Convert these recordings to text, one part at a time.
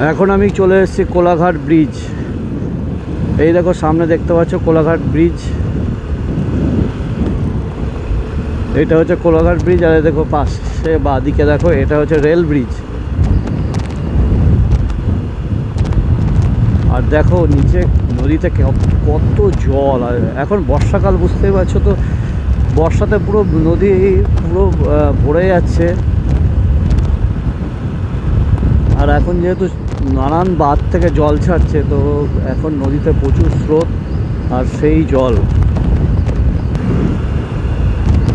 এখন আমি চলে এসেছি কোলাঘাট ব্রিজ। এই দেখো সামনে দেখতে পাচ্ছ কোলাঘাট ব্রিজ, এটা হচ্ছে কোলাঘাট ব্রিজ। আর দেখো পাশে বাঁদিকে দেখো এটা হচ্ছে রেল ব্রিজ। আর দেখো নিচে নদীতে কত জল। আর এখন বর্ষাকাল, বুঝতেই পারছো তো, বর্ষাতে পুরো নদী পুরো ভরে যাচ্ছে। আর এখন যেহেতু নানান বাঁধ থেকে জল ছাড়ছে, তো এখন নদীতে প্রচুর স্রোত আর সেই জল।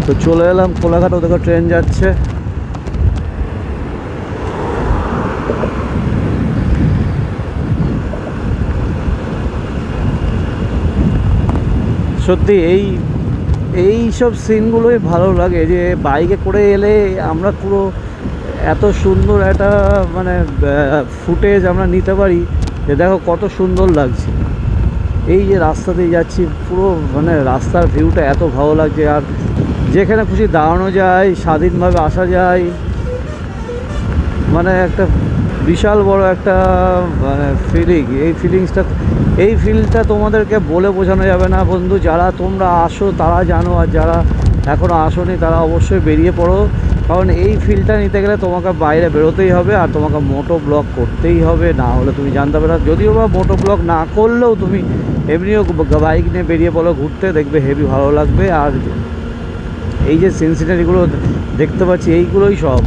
তো চলে এলাম কোলাঘাট, ওদিকে ট্রেন যাচ্ছে। সত্যি এই সব সিনগুলোই ভালো লাগে, যে বাইকে করে এলে আমরা পুরো এত সুন্দর একটা মানে ফুটেজ আমরা নিতে পারি, যে দেখো কত সুন্দর লাগছে। এই যে রাস্তা দিয়ে যাচ্ছি, পুরো মানে রাস্তার ভিউটা এত ভালো লাগছে। আর যেখানে খুশি দাঁড়ানো যায়, স্বাধীনভাবে আসা যায়, মানে একটা বিশাল বড় একটা মানে ফিলিং। এই ফিলটা তোমাদেরকে বলে বোঝানো যাবে না বন্ধু। যারা তোমরা আসো তারা জানো, আর যারা এখনও আসোনি তারা অবশ্যই বেরিয়ে পড়ো। কারণ এই ফিলটা নিতে গেলে তোমাকে বাইরে বেরোতেই হবে, আর তোমাকে মোটো ব্লগ করতেই হবে, না হলে তুমি জানতে পারো। যদিও বা মোটো ব্লগ না করলেও তুমি এমনিও বাইক নিয়ে বেরিয়ে পড়ো ঘুরতে, দেখবে হেভি ভালো লাগবে। আর এই যে সিনারিগুলো দেখতে পাচ্ছি, এইগুলোই সব।